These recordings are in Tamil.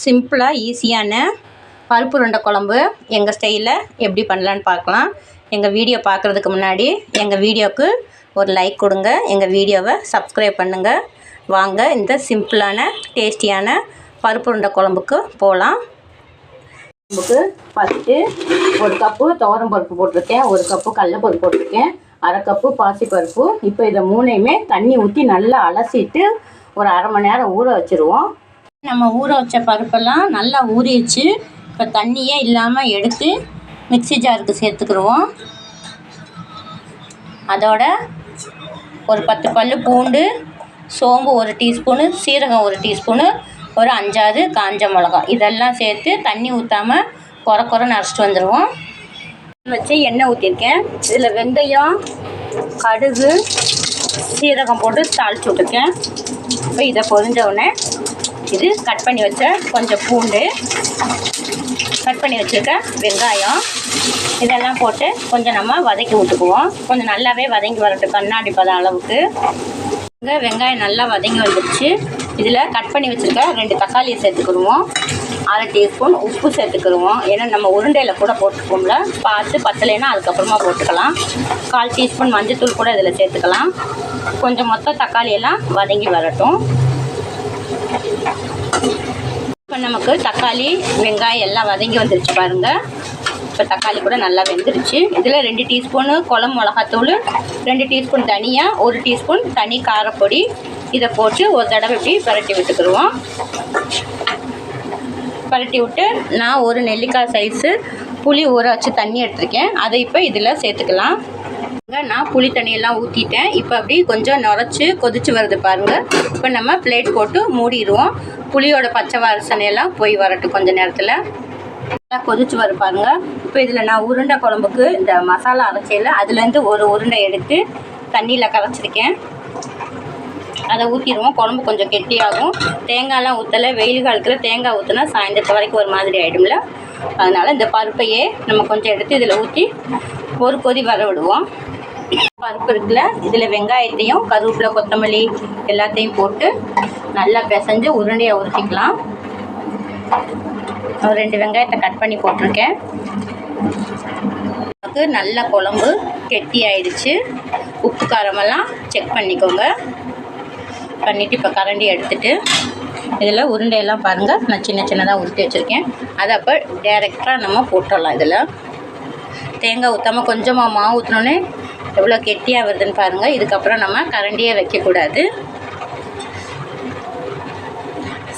சிம்பிளாக ஈஸியான பருப்பு உருண்டை குழம்பு எங்கள் ஸ்டைலில் எப்படி பண்ணலான்னு பார்க்கலாம். எங்கள் வீடியோ பார்க்குறதுக்கு முன்னாடி எங்கள் வீடியோவுக்கு ஒரு லைக் கொடுங்க, எங்கள் வீடியோவை சப்ஸ்கிரைப் பண்ணுங்கள். வாங்க இந்த சிம்பிளான டேஸ்டியான பருப்பு உருண்டை குழம்புக்கு போகலாம். குழம்புக்கு ஃபஸ்ட்டு ஒரு கப்பு துவரம் பருப்பு போட்டிருக்கேன், ஒரு கப்பு கடலைப்பருப்பு போட்டிருக்கேன், அரை கப்பு பாசிப்பருப்பு. இப்போ இதை மூணையுமே தண்ணி ஊற்றி நல்லா அலசிட்டு ஒரு அரை மணி நேரம் ஊற வச்சுருவோம். நம்ம ஊற வச்ச பருப்பெல்லாம் நல்லா ஊறிடுச்சு. இப்போ தண்ணியே இல்லாமல் எடுத்து மிக்ஸி ஜாருக்கு சேர்த்துக்கிடுவோம். அதோட ஒரு 10 பல் பூண்டு, சோம்பு 1 டீஸ்பூனு, சீரகம் 1 டீஸ்பூனு, ஒரு 5-6 காஞ்ச மிளகா இதெல்லாம் சேர்த்து தண்ணி ஊற்றாமல் குறை அரைச்சிட்டு வந்துடுவோம். வச்சு எண்ணெய் ஊற்றிருக்கேன். இதில் வெந்தயம், கடுகு, சீரகம் போட்டு தாளித்து விட்டுருக்கேன். இப்போ இதை பொரிஞ்ச உடனே இது கட் பண்ணி வச்ச கொஞ்சம் பூண்டு, கட் பண்ணி வச்சுருக்க வெங்காயம் இதெல்லாம் போட்டு கொஞ்சம் நம்ம வதக்கி விட்டுக்குவோம். கொஞ்சம் நல்லாவே வதங்கி வரட்டும், கண்ணாடி பதம் அளவுக்கு. வெங்காயம் நல்லா வதங்கி வந்துடுச்சு. இதில் கட் பண்ணி வச்சுருக்க 2 தக்காளியை சேர்த்துக்கிடுவோம். அரை டீஸ்பூன் உப்பு சேர்த்துக்கிடுவோம். ஏன்னா நம்ம உருண்டையில் கூட போட்டுக்கோம்ல, பார்த்து பத்தலைன்னா அதுக்கப்புறமா போட்டுக்கலாம். 1/4 டீஸ்பூன் மஞ்சள்தூள் கூட இதில் சேர்த்துக்கலாம். கொஞ்சம் மொத்தம் தக்காளியெல்லாம் வதங்கி வரட்டும். இப்போ நமக்கு தக்காளி வெங்காயம் எல்லாம் வதங்கி வந்துருச்சு பாருங்கள். இப்போ தக்காளி கூட நல்லா வெந்துருச்சு. இதில் 2 டீஸ்பூனு குழம்பு மிளகாத்தூள், 2 டீஸ்பூன் தனியா, 1 டீஸ்பூன் தனி காரப்பொடி இதை போட்டு ஒரு தடவை இப்படி பரட்டி விட்டுக்கிடுவோம். பரட்டி விட்டு நான் ஒரு நெல்லிக்காய் சைஸு புளி ஊற வச்சு தண்ணி எடுத்துருக்கேன். அதை இப்போ இதில் சேர்த்துக்கலாம். நான் புளி தண்ணியெல்லாம் ஊற்றிட்டேன். இப்போ அப்படி கொஞ்சம் நுரைச்சி கொதிச்சு வருது பாருங்கள். இப்போ நம்ம பிளேட் போட்டு மூடிடுவோம். புளியோட பச்சை வாசனையெல்லாம் போய் வரட்டும் கொஞ்சம் நேரத்தில். நல்லா கொதிச்சு வரும் பாருங்கள். இப்போ இதில் நான் உருண்டை குழம்புக்கு இந்த மசாலா அரைச்சையில் அதுலேருந்து ஒரு உருண்டை எடுத்து தண்ணியில் கரைச்சிருக்கேன். அதை ஊற்றிடுவோம். குழம்பு கொஞ்சம் கெட்டியாகும். தேங்காயெலாம் ஊற்றலை. வெயில் காலத்தில் தேங்காய் ஊற்றினா சாயந்தரத்து வரைக்கும் ஒரு மாதிரி ஆகிடும்ல. அதனால் இந்த பருப்பையே நம்ம கொஞ்சம் எடுத்து இதில் ஊற்றி ஒரு கொதி வர விடுவோம். பருப்பு இருக்குல்ல, இதில் வெங்காயத்தையும் கருவேப்பிலை கொத்தமல்லி எல்லாத்தையும் போட்டு நல்லா பிசைஞ்சு உருண்டையை உருட்டிக்கலாம். ஒரு 2 வெங்காயத்தை கட் பண்ணி போட்டிருக்கேன். நமக்கு நல்ல குழம்பு கெட்டி ஆயிடுச்சு. உப்பு காரமெல்லாம் செக் பண்ணிக்கோங்க. பண்ணிவிட்டு இப்போ கரண்டி எடுத்துகிட்டு இதில் உருண்டையெல்லாம் பாருங்கள் நான் சின்ன சின்னதாக உருட்டி வச்சுருக்கேன். அதை அப்போ டைரெக்டாக நம்ம போட்டுடலாம். இதில் தேங்காய் ஊற்றாமல் கொஞ்சமாக மாவு ஊற்றினோன்னே எவ்வளோ கெட்டியாக வருதுன்னு பாருங்கள். இதுக்கப்புறம் நம்ம கரண்டியே வைக்கக்கூடாது.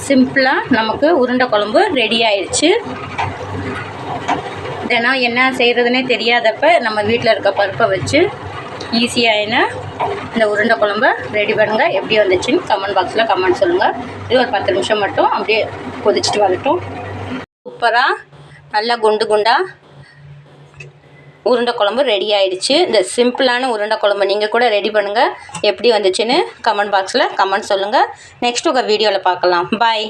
சிம்பிளாக நமக்கு உருண்டை குழம்பு ரெடி ஆயிடுச்சு. தினம் என்ன செய்கிறதுனே தெரியாதப்ப நம்ம வீட்டில் இருக்க பருப்பை வச்சு ஈஸியான இந்த உருண்டை குழம்பை ரெடி பண்ணுங்கள். எப்படி வந்துச்சுன்னு கமெண்ட் பாக்ஸில் கமெண்ட் சொல்லுங்கள். இது ஒரு 10 நிமிஷம் மட்டும் அப்படியே கொதிச்சுட்டு வரட்டும். சூப்பராக நல்லா குண்டு குண்டாக உருண்டை குழம்பு ரெடி ஆயிடுச்சு. இந்த சிம்பிளான உருண்டை குழம்பு நீங்கள் கூட ரெடி பண்ணுங்கள். எப்படி வந்துச்சுன்னு கமெண்ட் பாக்ஸில் கமெண்ட் சொல்லுங்கள். நெக்ஸ்ட் உங்கள் வீடியோவில் பார்க்கலாம். பாய்.